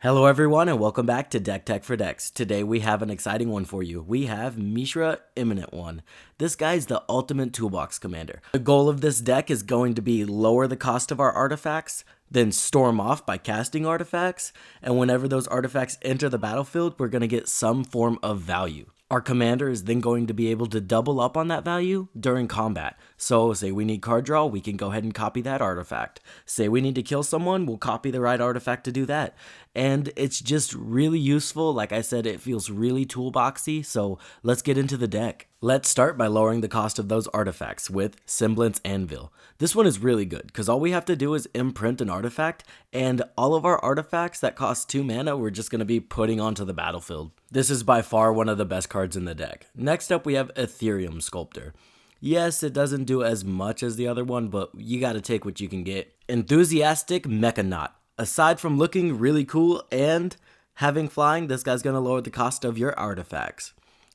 Hello everyone and welcome back to Deck Tech for Decks. Today we have an exciting one for you. We have Mishra Eminent one. This guy's the ultimate toolbox commander. The goal of this deck is going to be lower the cost of our artifacts, then storm off by casting artifacts, and whenever those artifacts enter the battlefield, we're going to get some form of value. Our commander is then going to be able to double up on that value during combat. So say we need card draw, we can go ahead and copy that artifact. Say we need to kill someone, we'll copy the right artifact to do that. And it's just really useful. Like I said, it feels really toolboxy, so let's get into the deck. Let's start by lowering the cost of those artifacts with Semblance Anvil. This one is really good because all we have to do is imprint an artifact, and all of our artifacts that cost 2 mana we're just going to be putting onto the battlefield. This is by far one of the best cards in the deck. Next up we have Ethereum Sculptor. Yes, it doesn't do as much as the other one, but you gotta take what you can get. Enthusiastic Mechanaut. Aside from looking really cool and having flying, this guy's gonna lower the cost of your artifacts.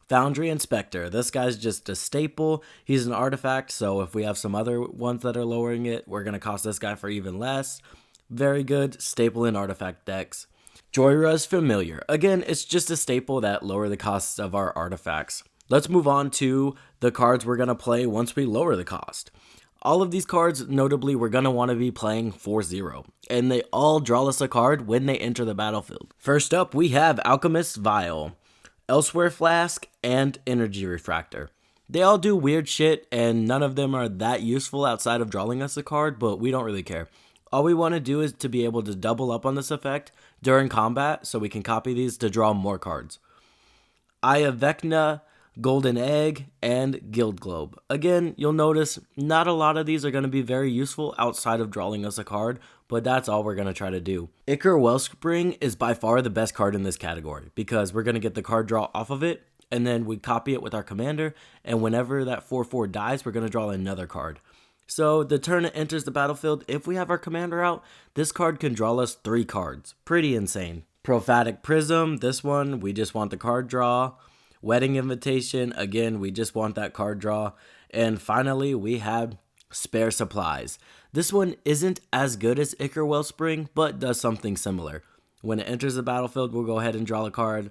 Foundry Inspector. This guy's just a staple. He's an artifact, so if we have some other ones that are lowering it, we're gonna cost this guy for even less. Very good staple in artifact decks. Joyra's Familiar. Again, it's just a staple that lower the costs of our artifacts. Let's move on to the cards we're going to play once we lower the cost. All of these cards, notably, we're going to want to be playing 4-0, and they all draw us a card when they enter the battlefield. First up, we have Alchemist's Vial, Elsewhere Flask, and Energy Refractor. They all do weird shit, and none of them are that useful outside of drawing us a card, but we don't really care. All we want to do is to be able to double up on this effect during combat, so we can copy these to draw more cards. Eye of Vecna, Golden Egg, and Guild Globe. Again, you'll notice not a lot of these are going to be very useful outside of drawing us a card, but that's all we're going to try to do. Ichor Wellspring is by far the best card in this category, because we're going to get the card draw off of it, and then we copy it with our commander, and whenever that 4/4 dies, we're going to draw another card. So the turn it enters the battlefield, if we have our commander out, this card can draw us 3 cards. Pretty insane. Prophetic Prism, this one, we just want the card draw. Wedding Invitation, again, we just want that card draw. And finally, we have Spare Supplies. This one isn't as good as Ichor Wellspring, but does something similar. When it enters the battlefield, we'll go ahead and draw a card.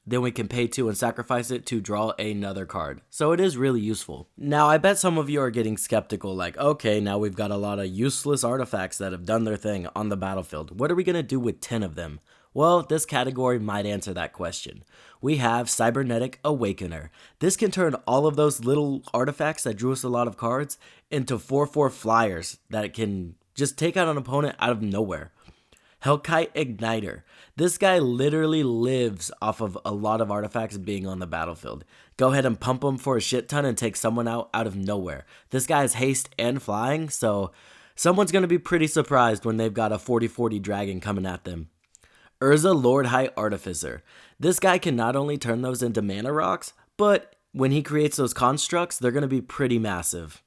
Then we can pay 2 and sacrifice it to draw another card. So it is really useful. Now, I bet some of you are getting skeptical, like, okay, now we've got a lot of useless artifacts that have done their thing on the battlefield. What are we going to do with 10 of them? Well, this category might answer that question. We have Cybernetic Awakener. This can turn all of those little artifacts that drew us a lot of cards into 4/4 flyers that can just take out an opponent out of nowhere. Hellkite Igniter. This guy literally lives off of a lot of artifacts being on the battlefield. Go ahead and pump him for a shit ton and take someone out of nowhere. This guy has haste and flying, so someone's going to be pretty surprised when they've got a 40/40 dragon coming at them. Urza Lord High Artificer. This guy can not only turn those into mana rocks, but when he creates those constructs, they're going to be pretty massive.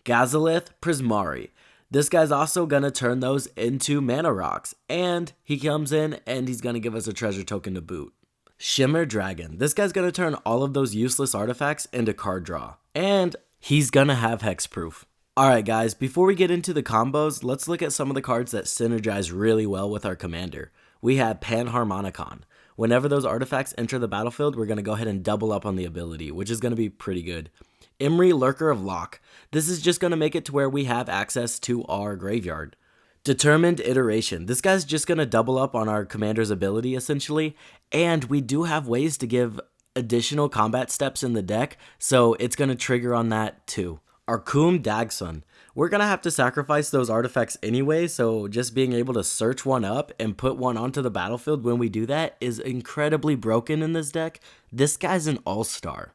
Gazalith Prismari. This guy's also going to turn those into mana rocks, and he comes in and he's going to give us a treasure token to boot. Shimmer Dragon. This guy's going to turn all of those useless artifacts into card draw, and he's going to have hexproof. Alright guys, before we get into the combos, let's look at some of the cards that synergize really well with our commander. We have Panharmonicon. Whenever those artifacts enter the battlefield, we're going to go ahead and double up on the ability, which is going to be pretty good. Imri, Lurker of Lock. This is just going to make it to where we have access to our graveyard. Determined Iteration. This guy's just going to double up on our commander's ability, essentially, and we do have ways to give additional combat steps in the deck, so it's going to trigger on that too. Arkum Dagsun. We're going to have to sacrifice those artifacts anyway, so just being able to search one up and put one onto the battlefield when we do that is incredibly broken in this deck. This guy's an all-star.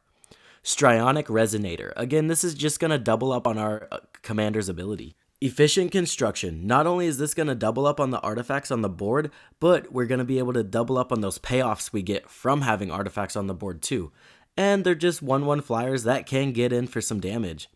Strionic Resonator. Again, this is just going to double up on our commander's ability. Efficient Construction. Not only is this going to double up on the artifacts on the board, but we're going to be able to double up on those payoffs we get from having artifacts on the board too. And they're just 1/1 flyers that can get in for some damage.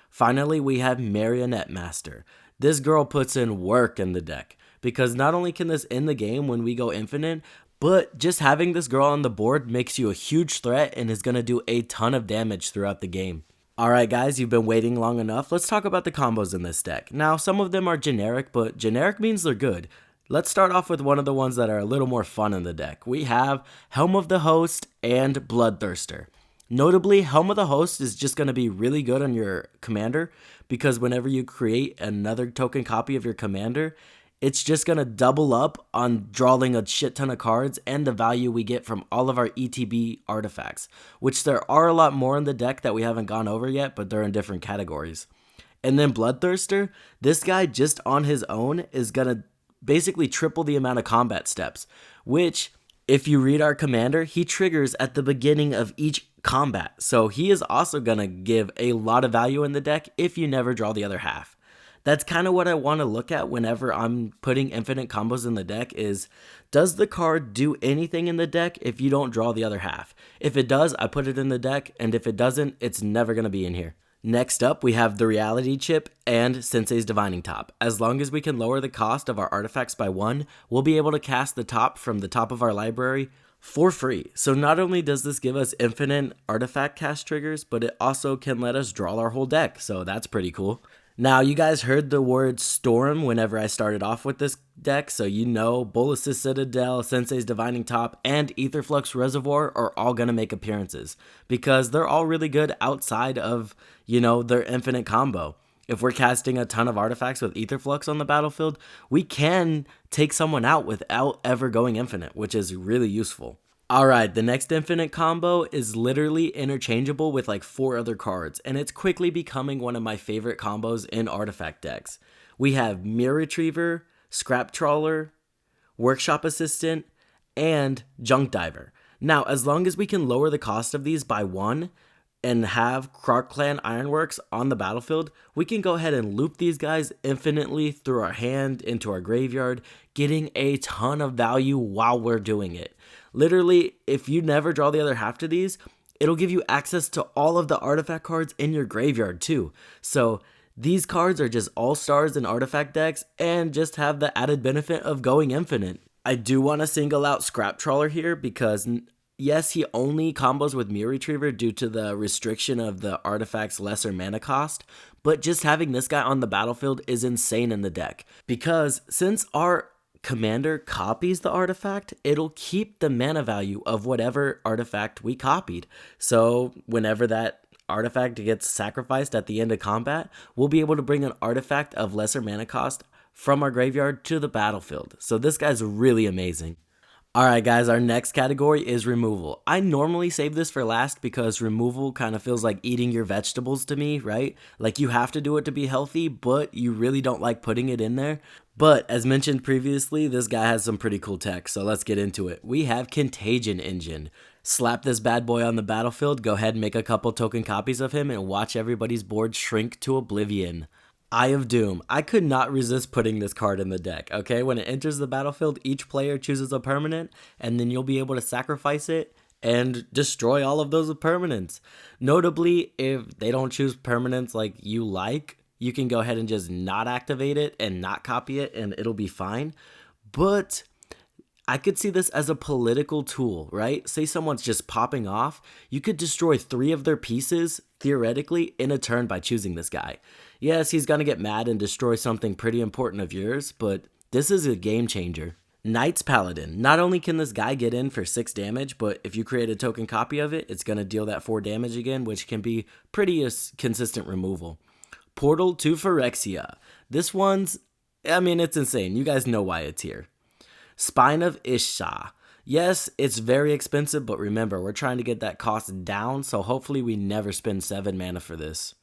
Finally, we have Marionette Master. This girl puts in work in the deck, because not only can this end the game when we go infinite, but just having this girl on the board makes you a huge threat and is going to do a ton of damage throughout the game. Alright guys, you've been waiting long enough. Let's talk about the combos in this deck. Now, some of them are generic, but generic means they're good. Let's start off with one of the ones that are a little more fun in the deck. We have Helm of the Host and Bloodthirster. Notably, Helm of the Host is just going to be really good on your commander because whenever you create another token copy of your commander, it's just going to double up on drawing a shit ton of cards and the value we get from all of our ETB artifacts, which there are a lot more in the deck that we haven't gone over yet, but they're in different categories. And then Bloodthirster, this guy just on his own is going to basically triple the amount of combat steps, which if you read our commander, he triggers at the beginning of each combat. So he is also going to give a lot of value in the deck if you never draw the other half. That's kind of what I want to look at whenever I'm putting infinite combos in the deck is, does the card do anything in the deck if you don't draw the other half? If it does, I put it in the deck, and if it doesn't, it's never going to be in here. Next up, we have the Reality Chip and Sensei's Divining Top. As long as we can lower the cost of our artifacts by 1, we'll be able to cast the top from the top of our library for free. So not only does this give us infinite artifact cast triggers, but it also can let us draw our whole deck, so that's pretty cool. Now, you guys heard the word Storm whenever I started off with this deck, so you know Bolas's Citadel, Sensei's Divining Top, and Aetherflux Reservoir are all going to make appearances because they're all really good outside of, their infinite combo. If we're casting a ton of artifacts with Aetherflux on the battlefield, we can take someone out without ever going infinite, which is really useful. Alright, the next infinite combo is literally interchangeable with like 4 other cards, and it's quickly becoming one of my favorite combos in artifact decks. We have Mirror Retriever, Scrap Trawler, Workshop Assistant, and Junk Diver. Now, as long as we can lower the cost of these by 1 and have Krark Clan Ironworks on the battlefield, we can go ahead and loop these guys infinitely through our hand into our graveyard, getting a ton of value while we're doing it. Literally, if you never draw the other half to these, it'll give you access to all of the artifact cards in your graveyard too. So these cards are just all-stars in artifact decks and just have the added benefit of going infinite. I do want to single out Scrap Trawler here because yes, he only combos with Mirror Retriever due to the restriction of the artifact's lesser mana cost, but just having this guy on the battlefield is insane in the deck because since our commander copies the artifact, it'll keep the mana value of whatever artifact we copied. So whenever that artifact gets sacrificed at the end of combat, we'll be able to bring an artifact of lesser mana cost from our graveyard to the battlefield. So this guy's really amazing. Alright guys, our next category is removal. I normally save this for last because removal kind of feels like eating your vegetables to me, right? Like you have to do it to be healthy, but you really don't like putting it in there. But as mentioned previously, this guy has some pretty cool tech, so let's get into it. We have Contagion Engine. Slap this bad boy on the battlefield, go ahead and make a couple token copies of him and watch everybody's board shrink to oblivion. Eye of Doom. I could not resist putting this card in the deck, okay? When it enters the battlefield, each player chooses a permanent, and then you'll be able to sacrifice it and destroy all of those permanents. Notably, if they don't choose permanents like you like, you can go ahead and just not activate it and not copy it, and it'll be fine. But I could see this as a political tool, right? Say someone's just popping off, you could destroy 3 of their pieces, theoretically, in a turn by choosing this guy. Yes, he's gonna get mad and destroy something pretty important of yours, but this is a game changer. Knight's Paladin. Not only can this guy get in for 6 damage, but if you create a token copy of it, it's gonna deal that 4 damage again, which can be pretty consistent removal. Portal to Phyrexia. This one's, it's insane. You guys know why it's here. Spine of Isha. Yes, it's very expensive, but remember, we're trying to get that cost down, so hopefully we never spend 7 mana for this.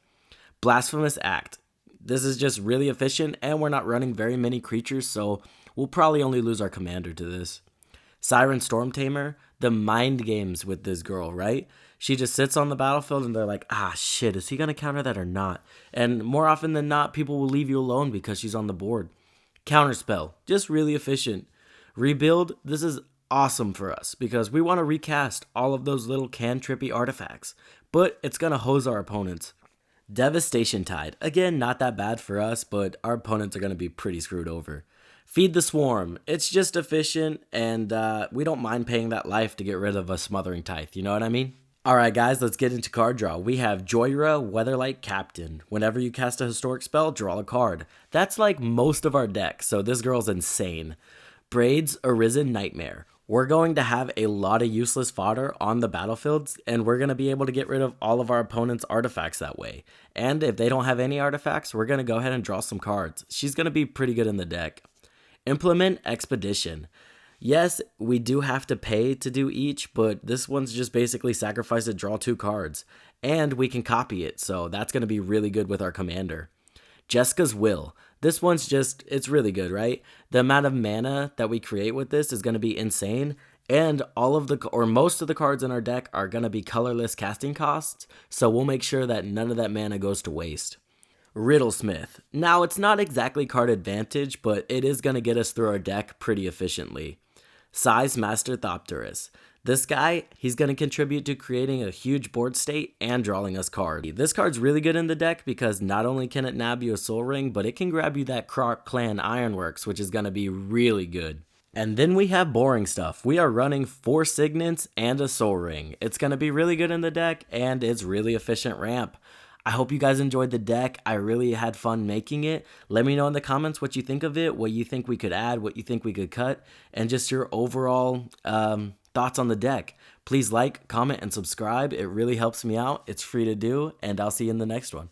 Blasphemous Act. This is just really efficient, and we're not running very many creatures, so we'll probably only lose our commander to this. Siren Storm Tamer. The mind games with this girl, right? She just sits on the battlefield, and they're like, shit, is he going to counter that or not? And more often than not, people will leave you alone because she's on the board. Counterspell. Just really efficient. Rebuild. This is awesome for us because we want to recast all of those little cantrippy artifacts, but it's going to hose our opponents. Devastation Tide. Again, not that bad for us, but our opponents are going to be pretty screwed over. Feed the Swarm. It's just efficient, and we don't mind paying that life to get rid of a Smothering Tithe, you know what I mean? Alright guys, let's get into card draw. We have Joyra, Weatherlight Captain. Whenever you cast a historic spell, draw a card. That's like most of our deck, so this girl's insane. Braids, Arisen Nightmare. We're going to have a lot of useless fodder on the battlefields, and we're going to be able to get rid of all of our opponent's artifacts that way. And if they don't have any artifacts, we're going to go ahead and draw some cards. She's going to be pretty good in the deck. Implement Expedition. Yes, we do have to pay to do each, but this one's just basically sacrifice to draw 2 cards. And we can copy it, so that's going to be really good with our commander. Jessica's Will. This one's just, it's really good, right? The amount of mana that we create with this is going to be insane. And all of the, or most of the cards in our deck are going to be colorless casting costs. So we'll make sure that none of that mana goes to waste. Riddlesmith. Now, it's not exactly card advantage, but it is going to get us through our deck pretty efficiently. Size Master Thopterus. This guy, he's going to contribute to creating a huge board state and drawing us cards. This card's really good in the deck because not only can it nab you a soul ring, but it can grab you that Croc Clan Ironworks, which is going to be really good. And then we have boring stuff. We are running 4 signets and a soul ring. It's going to be really good in the deck, and it's really efficient ramp. I hope you guys enjoyed the deck. I really had fun making it. Let me know in the comments what you think of it, what you think we could add, what you think we could cut, and just your overall thoughts on the deck. Please like, comment, and subscribe. It really helps me out. It's free to do, and I'll see you in the next one.